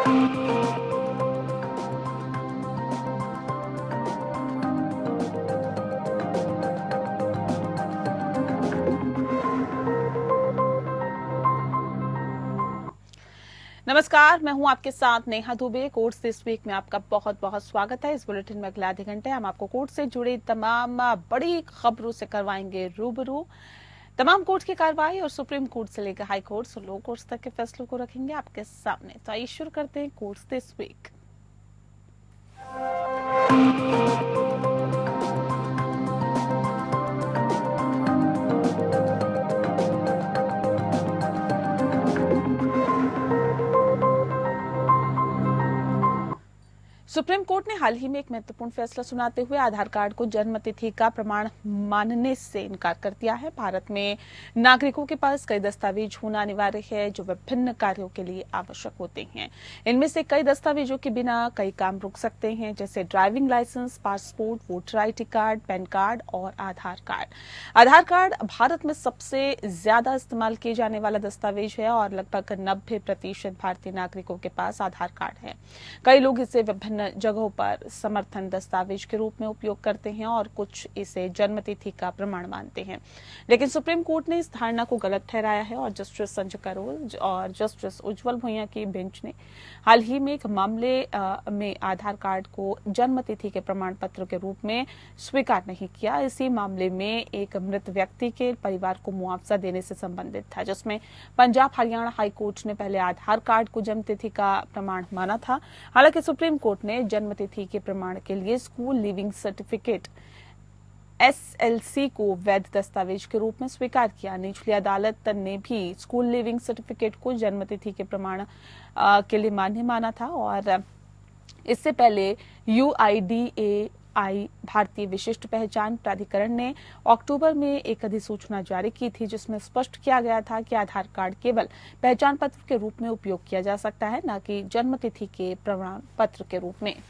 नमस्कार, मैं हूं आपके साथ Neha Dubey. Courts this week में आपका बहुत बहुत स्वागत है। इस बुलेटिन में अगले आधे घंटे हम आपको कोर्ट से जुड़ी तमाम बड़ी खबरों से करवाएंगे रूबरू। तमाम कोर्ट की कार्रवाई और सुप्रीम कोर्ट से लेकर हाई कोर्ट और लो कोर्ट्स तक के फैसलों को रखेंगे आपके सामने। तो आइए शुरू करते हैं courts this week. Supreme court ने हाल ही में एक महत्वपूर्ण फैसला सुनाते हुए आधार कार्ड को जन्म तिथि का प्रमाण मानने से इनकार कर दिया है। भारत में नागरिकों के पास कई दस्तावेज होना अनिवार्य है जो विभिन्न कार्यों के लिए आवश्यक होते हैं। इनमें से कई दस्तावेजों के बिना कई काम रुक सकते हैं, जैसे driving licence, passport, voter ID card, PAN card और आधार कार्ड। आधार कार्ड भारत में सबसे ज्यादा इस्तेमाल किए जाने वाला दस्तावेज है और लगभग 90% भारतीय नागरिकों के पास आधार कार्ड है। कई लोग इसे विभिन्न जगहों पर समर्थन दस्तावेज के रूप में उपयोग करते हैं और कुछ इसे जन्मतिथि का प्रमाण मानते हैं, लेकिन सुप्रीम कोर्ट ने इस धारणा को गलत ठहराया है और जस्टिस संजय करोल और जस्टिस उज्जवल भुइयां की बेंच ने हाल ही में एक मामले में आधार कार्ड को जन्मतिथि के प्रमाण पत्र के रूप में स्वीकार नहीं किया। इसी मामले में एक मृत व्यक्ति के परिवार को मुआवजा देने से संबंधित था, जिसमें पंजाब हरियाणा हाई कोर्ट ने पहले आधार कार्ड को जन्मतिथि का प्रमाण माना था। हालांकि सुप्रीम कोर्ट ने जन्मतिथि के प्रमाण के लिए स्कूल लिविंग सर्टिफिकेट SLC को वैध दस्तावेज के रूप में स्वीकार किया। निचली अदालत ने भी स्कूल लिविंग सर्टिफिकेट को जन्मतिथि के प्रमाण के लिए मान्य माना था और इससे पहले UIDAI भारतीय विशिष्ट पहचान प्राधिकरण ने अक्टूबर में एक अधिसूचना जारी की थी, जिसमें स्पष्ट किया गया था कि आधार कार्ड केवल पहचान पत्र के रूप में उपयोग किया जा सकता है, न कि जन्मतिथि के प्रमाण पत्र के रूप में।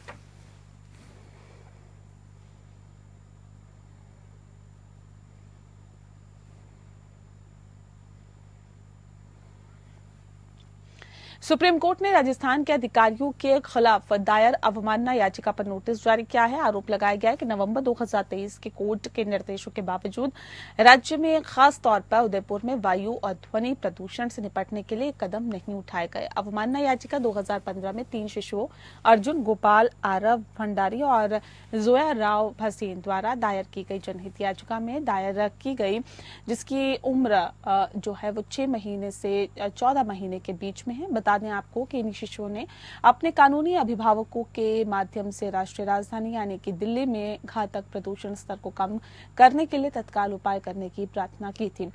सुप्रीम कोर्ट ने राजस्थान के अधिकारियों के खिलाफ दायर अवमानना याचिका पर नोटिस जारी किया है। आरोप लगाया गया है कि नवंबर 2023 के कोर्ट के निर्देशों के बावजूद राज्य में खास तौर पर उदयपुर में वायु और ध्वनि प्रदूषण से निपटने के लिए कदम नहीं उठाए गए। अवमानना याचिका 2015 में 3 शिशुओं अर्जुन गोपाल, आरव भंडारी और जोया राव भसीन द्वारा दायर की गई जनहित याचिका में दायर की गई, जिसकी उम्र जो है वो 6 महीने से 14 महीने के बीच में है। बता दें आपको कि इन शिशुओं ने अपने कानूनी अभिभावकों के माध्यम से राष्ट्रीय राजधानी यानी कि दिल्ली में घातक प्रदूषण स्तर को कम करने के लिए तत्काल उपाय करने की प्रार्थना की थी।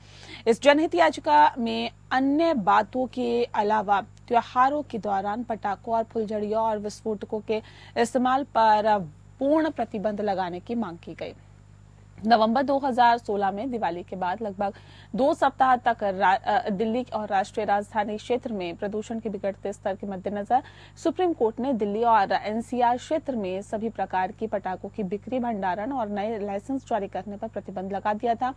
इस जनहित याचिका में अन्य बातों के अलावा त्योहारों के दौरान पटाखों और फुलझड़ियों और विस्फोटकों के इस्तेमाल पर पूर्ण प्रतिबंध लगाने की मांग की गई। नवंबर 2016 में दिवाली के बाद लगभग 2 सप्ताह तक दिल्ली और राष्ट्रीय राजधानी क्षेत्र में प्रदूषण के बिगड़ते स्तर के मद्देनजर सुप्रीम कोर्ट ने दिल्ली और NCR क्षेत्र में सभी प्रकार की पटाखों की बिक्री, भंडारण और नए लाइसेंस जारी करने पर प्रतिबंध लगा दिया था।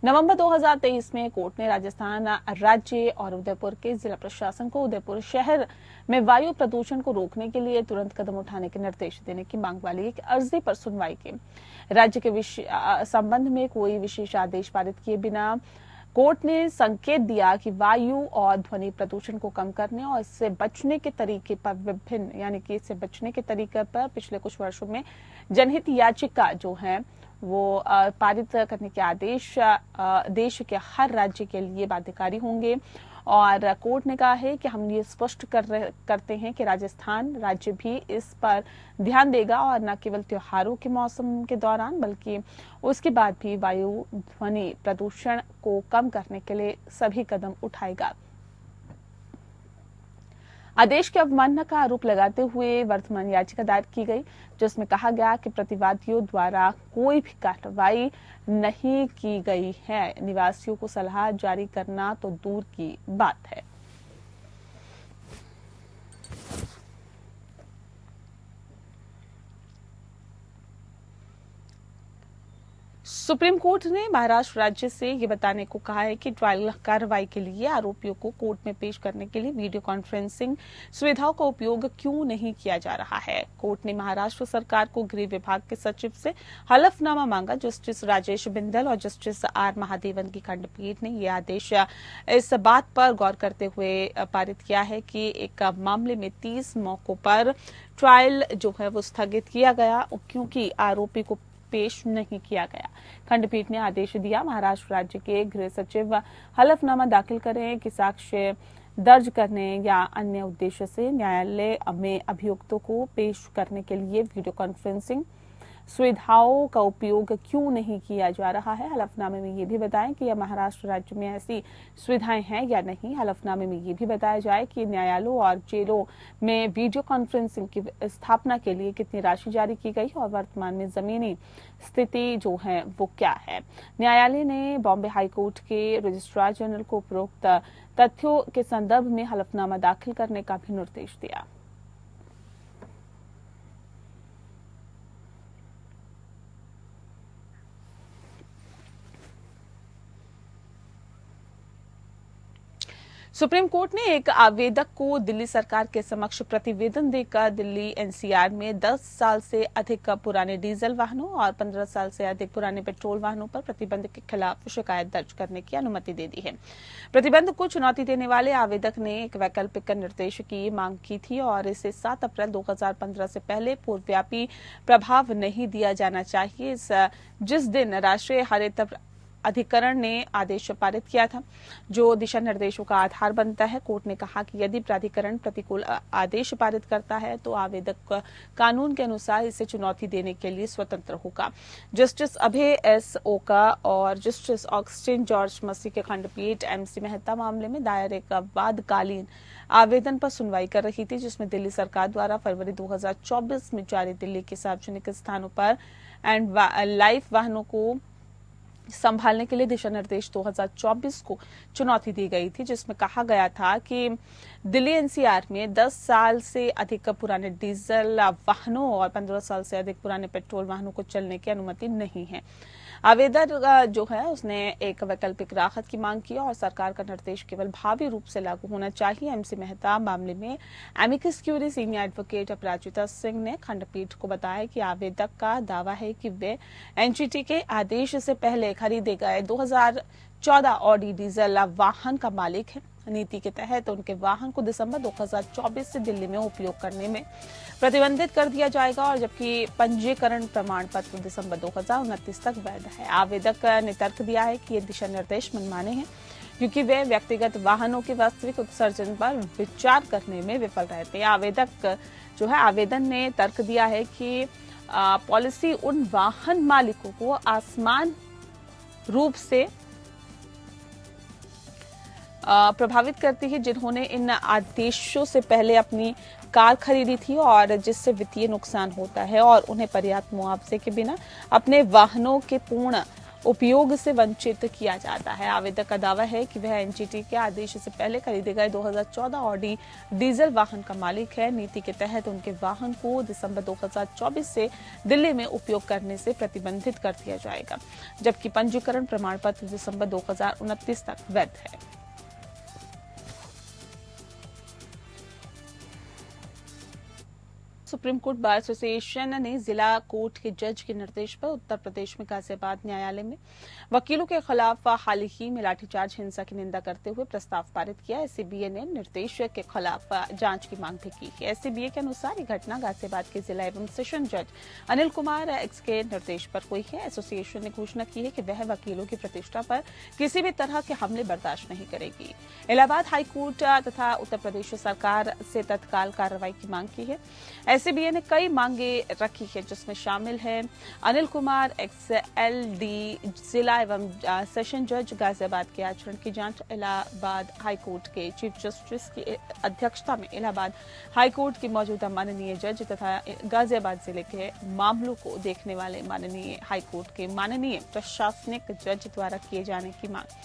नवंबर 2023 में कोर्ट ने राजस्थान राज्य और उदयपुर के जिला प्रशासन को उदयपुर शहर में वायु प्रदूषण को रोकने के लिए तुरंत कदम उठाने के निर्देश देने की मांग वाली एक अर्जी पर सुनवाई की। राज्य के संबंध में कोई विशेष आदेश पारित किए बिना कोर्ट ने संकेत दिया कि वायु और ध्वनि प्रदूषण को कम करने और इससे बचने के तरीके पर पिछले कुछ वर्षों में जनहित याचिका जो है वो पारित करने के आदेश देश के हर राज्य के लिए बाध्यकारी होंगे। और कोर्ट ने कहा है कि हम ये स्पष्ट करते हैं कि राजस्थान राज्य भी इस पर ध्यान देगा और न केवल त्योहारों के मौसम के दौरान बल्कि उसके बाद भी वायु ध्वनि प्रदूषण को कम करने के लिए सभी कदम उठाएगा। आदेश की अवमानना का आरोप लगाते हुए वर्तमान याचिका दायर की गई, जिसमें कहा गया कि प्रतिवादियों द्वारा कोई भी कार्रवाई नहीं की गई है। निवासियों को सलाह जारी करना तो दूर की बात है। सुप्रीम कोर्ट ने महाराष्ट्र राज्य से ये बताने को कहा है कि ट्रायल कार्रवाई के लिए आरोपियों को कोर्ट में पेश करने के लिए वीडियो कॉन्फ्रेंसिंग सुविधाओं का उपयोग क्यों नहीं किया जा रहा है। कोर्ट ने महाराष्ट्र सरकार को गृह विभाग के सचिव से हलफनामा मांगा। जस्टिस राजेश बिंदल और जस्टिस आर महादेवन की खंडपीठ ने यह आदेश इस बात पर गौर करते हुए पारित किया है कि एक मामले में 30 मौकों पर ट्रायल जो है वो स्थगित किया गया क्योंकि आरोपी को पेश नहीं किया गया। खंडपीठ ने आदेश दिया महाराष्ट्र राज्य के गृह सचिव हलफनामा दाखिल करें कि साक्ष्य दर्ज करने या अन्य उद्देश्य से न्यायालय में अभियुक्तों को पेश करने के लिए वीडियो कॉन्फ्रेंसिंग सुविधाओं का उपयोग क्यों नहीं किया जा रहा है। हलफनामे में ये भी बताएं कि यह महाराष्ट्र राज्य में ऐसी सुविधाएं हैं या नहीं। हलफनामे में ये भी बताया जाए कि न्यायालयों और जेलों में वीडियो कॉन्फ्रेंसिंग की स्थापना के लिए कितनी राशि जारी की गई और वर्तमान में जमीनी स्थिति जो है वो क्या है। न्यायालय ने बॉम्बे हाईकोर्ट के रजिस्ट्रार जनरल को उपरोक्त तथ्यों के संदर्भ में हलफनामा दाखिल करने का भी निर्देश दिया। सुप्रीम कोर्ट ने एक आवेदक को दिल्ली सरकार के समक्ष प्रतिवेदन देकर दिल्ली एनसीआर में 10 साल से अधिक पुराने डीजल वाहनों और 15 साल से अधिक पुराने पेट्रोल वाहनों पर प्रतिबंध के खिलाफ शिकायत दर्ज करने की अनुमति दे दी है। प्रतिबंध को चुनौती देने वाले आवेदक ने एक वैकल्पिक निर्देश की मांग की थी और इसे 7 अप्रैल 2015 से पहले पूर्वव्यापी प्रभाव नहीं दिया जाना चाहिए। जिस दिन राष्ट्रीय हरित अधिकरण ने आदेश पारित किया था जो दिशा निर्देशों का आधार बनता है। कोर्ट ने कहा कि यदि प्राधिकरण प्रतिकूल आदेश पारित करता है तो आवेदक कानून के अनुसार इसे चुनौती देने के लिए स्वतंत्र होगा। जस्टिस अभय एस ओका और जस्टिस ऑगस्टिन जॉर्ज मसी के खंडपीठ एमसी मेहता मामले में दायर एक वादकालीन आवेदन पर सुनवाई कर रही थी, जिसमें दिल्ली सरकार द्वारा फरवरी 2024 में जारी दिल्ली के सार्वजनिक स्थानों पर एंड लाइफ वाहनों को संभालने के लिए दिशा निर्देश 2024 को चुनौती दी गई थी, जिसमें कहा गया था कि दिल्ली एनसीआर में 10 साल से अधिक पुराने डीजल वाहनों और 15 साल से अधिक पुराने पेट्रोल वाहनों को चलने की अनुमति नहीं है। आवेदक जो है उसने एक वैकल्पिक राहत की मांग की और सरकार का निर्देश केवल भावी रूप से लागू होना चाहिए। एमसी मेहता मामले में एमिकस क्यूरी सीनियर एडवोकेट अपराजिता सिंह ने खंडपीठ को बताया कि आवेदक का दावा है कि वे एनजीटी के आदेश से पहले खरीदे गए 2014 ऑडी डीजल वाहन का मालिक है। नीति के तहत उनके वाहन को दिसंबर 2024 से दिल्ली में उपयोग करने में प्रतिबंधित कर दिया जाएगा और जबकि पंजीकरण प्रमाण पत्र दिसंबर 2029 तक वैध है। आवेदक ने तर्क दिया है कि ये दिशा निर्देश मनमाने हैं क्योंकि वे व्यक्तिगत वाहनों के वास्तविक उत्सर्जन पर विचार करने में विफल रहते हैं। आवेदक जो है आवेदन ने तर्क दिया है कि पॉलिसी उन वाहन मालिकों को आसमान रूप से प्रभावित करती है जिन्होंने इन आदेशों से पहले अपनी कार खरीदी थी और जिससे वित्तीय नुकसान होता है और उन्हें पर्याप्त मुआवजे के बिना अपने वाहनों के पूर्ण उपयोग से वंचित किया जाता है। आवेदक का दावा है कि वह एनजीटी के आदेश से पहले खरीदे गए 2014 ऑडी डीजल वाहन का मालिक है। नीति के तहत उनके वाहन को दिसंबर 2024 से दिल्ली में उपयोग करने से प्रतिबंधित कर दिया जाएगा, जबकि पंजीकरण प्रमाण पत्र दिसंबर 2029 तक वैध है। सुप्रीम कोर्ट बार एसोसिएशन ने जिला कोर्ट के जज के निर्देश पर उत्तर प्रदेश में गाजियाबाद न्यायालय में वकीलों के खिलाफ हाल ही में लाठीचार्ज हिंसा की निंदा करते हुए प्रस्ताव पारित किया। एससीबीए ने निर्देश के खिलाफ जांच की मांग भी की है। एससीबीए के अनुसार ये घटना गाजियाबाद के जिला एवं सेशन जज अनिल कुमार एक्स के निर्देश पर हुई है। एसोसिएशन ने घोषणा की है कि वह वकीलों की प्रतिष्ठा पर किसी भी तरह के हमले बर्दाश्त नहीं करेगी। इलाहाबाद हाईकोर्ट तथा उत्तर प्रदेश सरकार से तत्काल कार्रवाई की मांग की है। एससीबीए ने कई मांगे रखी है जिसमें शामिल है अनिल कुमार एक्स एलडी जिला एवं सेशन जज गाजियाबाद के आचरण की जांच, इलाहाबाद हाईकोर्ट के चीफ जस्टिस की अध्यक्षता में इलाहाबाद हाईकोर्ट के मौजूदा माननीय जज तथा गाजियाबाद जिले के मामलों को देखने वाले माननीय हाईकोर्ट के माननीय प्रशासनिक जज द्वारा किए जाने की मांग।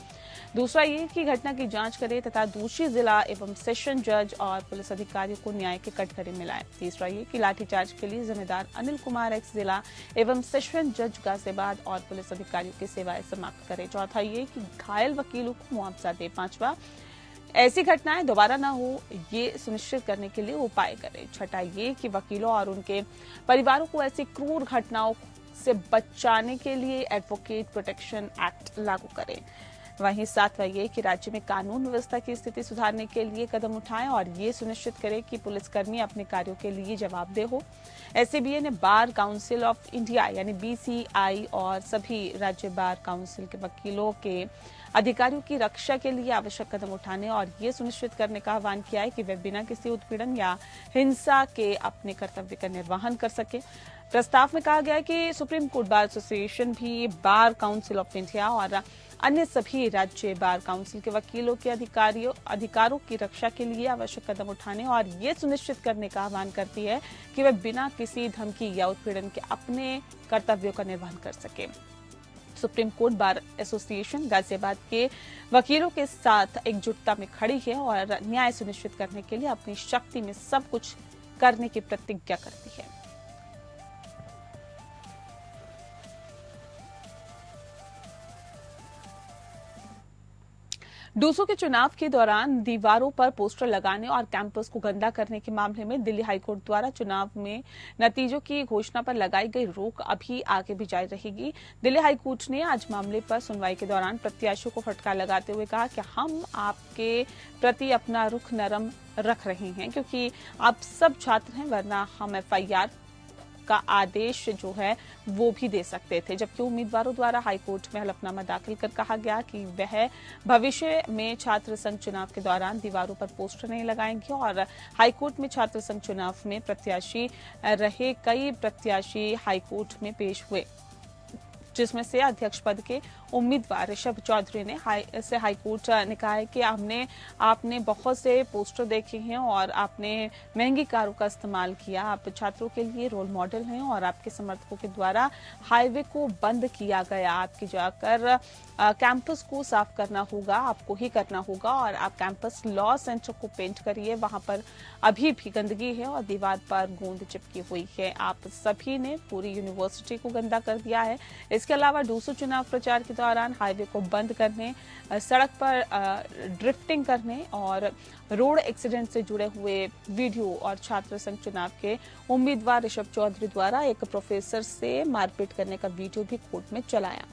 दूसरा ये कि घटना की जांच करे तथा दोषी जिला एवं सेशन जज और पुलिस अधिकारियों को न्याय के कटघरे में लाए। तीसरा ये कि लाठीचार्ज के लिए जिम्मेदार अनिल कुमार एक्स जिला एवं सेशन जज गाजियाबाद और पुलिस अधिकारियों की सेवाएं समाप्त करे। चौथा ये कि घायल वकीलों को मुआवजा दे। पांचवा, ऐसी घटनाएं दोबारा न हो ये सुनिश्चित करने के लिए उपाय करें। छठा ये कि वकीलों और उनके परिवारों को ऐसी क्रूर घटनाओं से बचाने के लिए एडवोकेट प्रोटेक्शन एक्ट लागू करें। वहीं सातवां ये कि राज्य में कानून व्यवस्था की स्थिति सुधारने के लिए कदम उठाएं और ये सुनिश्चित करें कि पुलिसकर्मी अपने कार्यों के लिए जवाबदेह हो। एससीबीए ने बार काउंसिल ऑफ इंडिया यानी बीसीआई और सभी राज्य बार काउंसिल के वकीलों के अधिकारियों की रक्षा के लिए आवश्यक कदम उठाने और ये सुनिश्चित करने का आह्वान किया है कि वे बिना किसी उत्पीड़न या हिंसा के अपने कर्तव्य का निर्वहन कर सके। प्रस्ताव में कहा गया है कि सुप्रीम कोर्ट बार एसोसिएशन भी बार काउंसिल ऑफ इंडिया और अन्य सभी राज्य बार काउंसिल के वकीलों के अधिकारों की रक्षा के लिए आवश्यक कदम उठाने और ये सुनिश्चित करने का आह्वान करती है कि वे बिना किसी धमकी या उत्पीड़न के अपने कर्तव्यों का निर्वहन कर सके। Supreme court bar association Ghaziabad के वकीलों के साथ एकजुटता में खड़ी है और न्याय सुनिश्चित करने के लिए अपनी शक्ति में सब कुछ करने की प्रतिज्ञा करती है। डूसू के चुनाव के दौरान दीवारों पर पोस्टर लगाने और कैंपस को गंदा करने के मामले में दिल्ली हाईकोर्ट द्वारा चुनाव में नतीजों की घोषणा पर लगाई गई रोक अभी आगे भी जारी रहेगी। दिल्ली हाईकोर्ट ने आज मामले पर सुनवाई के दौरान प्रत्याशियों को फटकार लगाते हुए कहा कि हम आपके प्रति अपना रुख नरम रख रहे हैं क्योंकि आप सब छात्र हैं, वरना हम एफआईआर का आदेश जो है वो भी दे सकते थे। जबकि उम्मीदवारों द्वारा हाईकोर्ट में हलफनामा दाखिल कर कहा गया कि वह भविष्य में छात्र संघ चुनाव के दौरान दीवारों पर पोस्टर नहीं लगाएंगे और हाईकोर्ट में छात्र संघ चुनाव में प्रत्याशी रहे कई प्रत्याशी हाईकोर्ट में पेश हुए, जिसमें से अध्यक्ष पद के उम्मीदवार ऋषभ चौधरी ने हाईकोर्ट ने कहा है कि आपने बहुत से पोस्टर देखे हैं और आपने महंगी कारों का इस्तेमाल किया। आप छात्रों के लिए रोल मॉडल हैं और आपके समर्थकों के द्वारा हाईवे को बंद किया गया। आपके जाकर कैंपस को साफ करना होगा, आपको ही करना होगा और आप कैंपस लॉ सेंटर को पेंट करिए, वहां पर अभी भी गंदगी है और दीवार पर गोंद चिपकी हुई है। आप सभी ने पूरी यूनिवर्सिटी को गंदा कर दिया है। इसके अलावा डूसू चुनाव प्रचार के दौरान हाईवे को बंद करने, सड़क पर ड्रिफ्टिंग करने और रोड एक्सीडेंट से जुड़े हुए वीडियो और छात्र संघ चुनाव के उम्मीदवार ऋषभ चौधरी द्वारा एक प्रोफेसर से मारपीट करने का वीडियो भी कोर्ट में चलाया।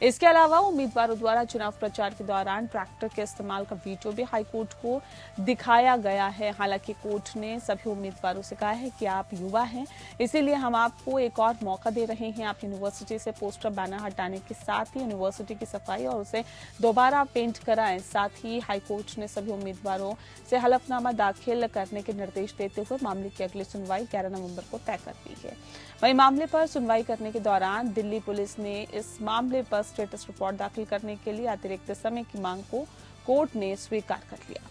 इसके अलावा उम्मीदवारों द्वारा चुनाव प्रचार के दौरान ट्रैक्टर के इस्तेमाल का वीडियो भी हाईकोर्ट को दिखाया गया है। हालांकि कोर्ट ने सभी उम्मीदवारों से कहा है कि आप युवा हैं, इसीलिए हम आपको एक और मौका दे रहे हैं। आप यूनिवर्सिटी से पोस्टर बैनर हटाने के साथ ही यूनिवर्सिटी की सफाई और उसे दोबारा पेंट कराएं। साथ ही हाईकोर्ट ने सभी उम्मीदवारों से हलफनामा दाखिल करने के निर्देश देते हुए मामले की अगली सुनवाई 11 नवंबर को तय कर दी है। वहीं मामले पर सुनवाई करने के दौरान दिल्ली पुलिस ने इस मामले पर स्टेटस रिपोर्ट दाखिल करने के लिए अतिरिक्त समय की मांग को कोर्ट ने स्वीकार कर लिया।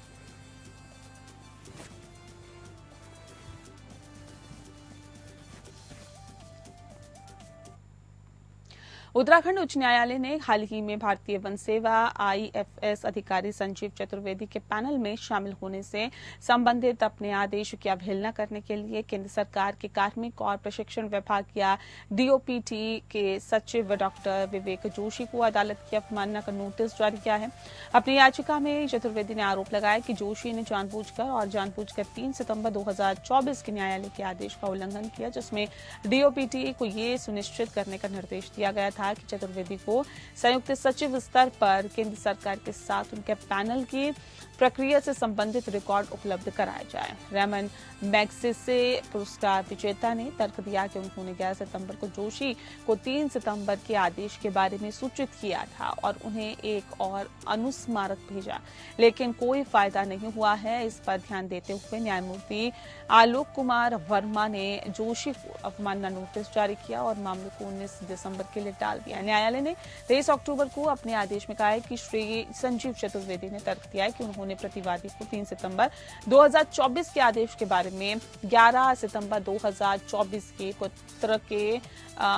उत्तराखंड उच्च न्यायालय ने हाल ही में भारतीय वन सेवा आईएफएस अधिकारी संजीव चतुर्वेदी के पैनल में शामिल होने से संबंधित अपने आदेश की अवहेलना करने के लिए केंद्र सरकार के कार्मिक और प्रशिक्षण विभाग या डीओपीटी के सचिव डॉक्टर विवेक जोशी को अदालत की अवमानना का नोटिस जारी किया है। अपनी याचिका में चतुर्वेदी ने आरोप लगाया कि जोशी ने जानबूझकर 3 सितंबर 2024 के न्यायालय के आदेश का उल्लंघन किया, जिसमें डीओपीटी को ये सुनिश्चित करने का निर्देश दिया गया था कि चतुर्वेदी को संयुक्त सचिव स्तर पर केंद्र सरकार के साथ उनके पैनल की प्रक्रिया से संबंधित रिकॉर्ड उपलब्ध कराया जाए। रेमन मैग्सेसे पुरस्कार विजेता ने तर्क दिया कि उन्होंने 11 सितंबर को जोशी को 3 सितंबर के आदेश के बारे में सूचित किया था और उन्हें एक और अनुस्मारक भेजा, लेकिन कोई फायदा नहीं हुआ है। इस पर ध्यान देते हुए न्यायमूर्ति आलोक कुमार वर्मा ने जोशी को अवमानना नोटिस जारी किया और मामले को 19 दिसंबर के लिए टाल दिया। न्यायालय ने 23 अक्टूबर को अपने आदेश में कहा है कि श्री संजीव चतुर्वेदी ने तर्क दिया है कि उन्होंने प्रतिवादी को 3 सितंबर 2024 के आदेश के बारे में 11 सितंबर 2024 के पत्र के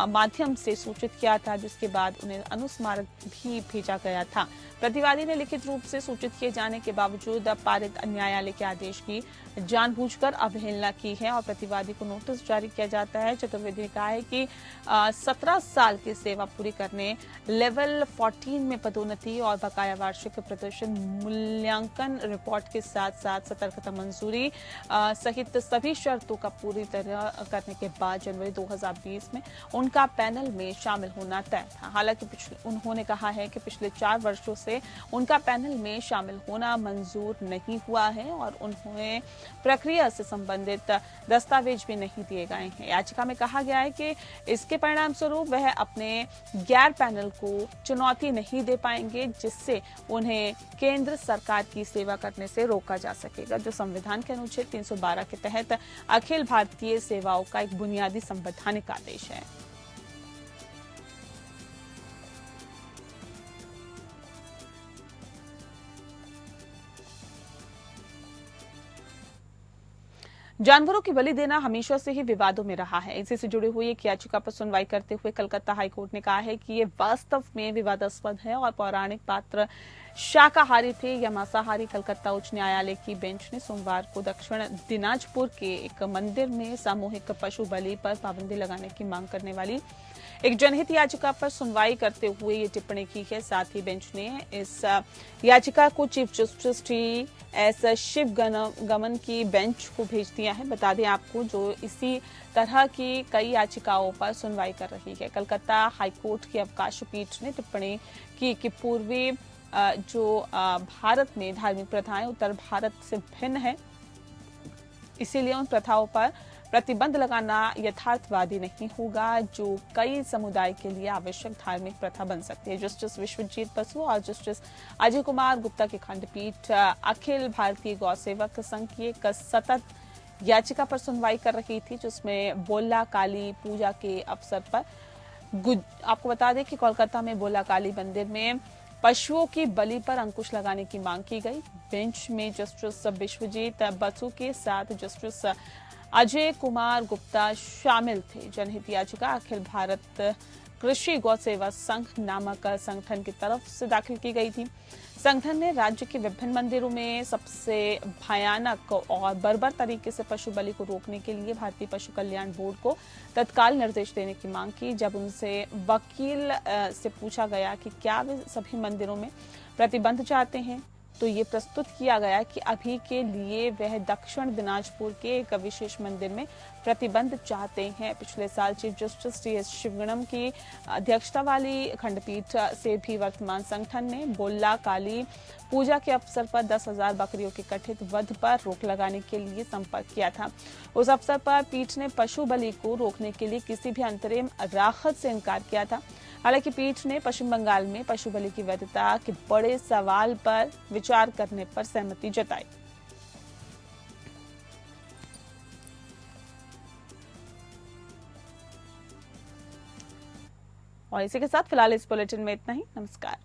माध्यम से सूचित किया था, जिसके बाद उन्हें अनुस्मारक भी भेजा गया था। प्रतिवादी ने लिखित रूप से सूचित किए जाने के बावजूद पारित न्यायालय के आदेश की जानबूझकर अवहेलना की है और प्रतिवादी को नोटिस जारी किया जाता है। चतुर्वेदी ने कहा है कि 17 साल की सेवा पूरी करने, लेवल 14 में पदोन्नति और बकाया वार्षिक प्रदर्शन मूल्यांकन रिपोर्ट के साथ साथ सतर्कता मंजूरी सहित सभी शर्तों का पूरी तरह करने के बाद जनवरी 2020 में उनका पैनल में शामिल होना तय था। हालांकि उन्होंने कहा है कि पिछले 4 वर्षों से उनका पैनल में शामिल होना मंजूर नहीं हुआ है और उन्हें प्रक्रिया से संबंधित दस्तावेज भी नहीं दिए गए हैं। याचिका में कहा गया है कि इसके परिणाम स्वरूप वह अपने गैर पैनल को चुनौती नहीं दे पाएंगे, जिससे उन्हें केंद्र सरकार की सेवा करने से रोका जा सकेगा, जो संविधान के अनुच्छेद 312 के तहत अखिल भारतीय सेवाओं का एक बुनियादी संवैधानिक आदेश है। जानवरों की बलि देना हमेशा से ही विवादों में रहा है। इसी से जुड़ी हुई एक याचिका पर सुनवाई करते हुए कलकत्ता हाईकोर्ट ने कहा है कि ये वास्तव में विवादास्पद है और पौराणिक पात्र शाकाहारी थे या मांसाहारी। कलकत्ता उच्च न्यायालय की बेंच ने सोमवार को दक्षिण दिनाजपुर के एक मंदिर में सामूहिक पशु बलि पर पाबंदी लगाने की मांग करने वाली एक जनहित याचिका पर सुनवाई करते हुए ये टिप्पणी की है। साथ ही बेंच ने इस याचिका को चीफ जस्टिस टी.एस. शिवगमन की बेंच को भेज दिया है। बता दें आपको, जो इसी तरह की कई याचिकाओं पर सुनवाई कर रही है। कलकत्ता हाईकोर्ट की अवकाश पीठ ने टिप्पणी की कि पूर्वी भारत में धार्मिक प्रथाएं उत्तर भारत से भिन्न है, इसीलिए उन प्रथाओं पर प्रतिबंध लगाना यथार्थवादी नहीं होगा, जो कई समुदाय के लिए आवश्यक धार्मिक प्रथा बन सकती है। जस्टिस विश्वजीत बसु और जस्टिस अजय कुमार गुप्ता की खंडपीठ अखिल भारतीय गौ सेवक संघ की एक सतत याचिका पर सुनवाई कर रही थी, जिसमें बोला काली पूजा के अवसर पर आपको बता दें कि कोलकाता में बोला काली मंदिर में पशुओं की बलि पर अंकुश लगाने की मांग की गई। बेंच में जस्टिस विश्वजीत बसु के साथ जस्टिस अजय कुमार गुप्ता शामिल थे। जनहित याचिका अखिल भारत कृषि गौ सेवा संघ नामक संगठन की तरफ से दाखिल की गई थी। संगठन ने राज्य के विभिन्न मंदिरों में सबसे भयानक और बर्बर तरीके से पशु बलि को रोकने के लिए भारतीय पशु कल्याण बोर्ड को तत्काल निर्देश देने की मांग की। जब उनसे वकील से पूछा गया कि क्या वे सभी मंदिरों में प्रतिबंध चाहते हैं, तो ये प्रस्तुत किया गया कि अभी के लिए वह दक्षिण दिनाजपुर के एक विशेष मंदिर में प्रतिबंध चाहते हैं। पिछले साल चीफ जस्टिस टी.एस. शिवगणम की अध्यक्षता वाली खंडपीठ से भी वर्तमान संगठन ने बोला काली पूजा के अवसर पर 10,000 बकरियों के कथित वध पर रोक लगाने के लिए संपर्क किया था। उस अवसर पर पीठ ने पशु बलि को रोकने के लिए किसी भी अंतरिम राहत से इनकार किया था। हालांकि पीठ ने पश्चिम बंगाल में पशु बलि की वैधता के बड़े सवाल पर विचार करने पर सहमति जताई। और इसी के साथ फिलहाल इस बुलेटिन में इतना ही। नमस्कार।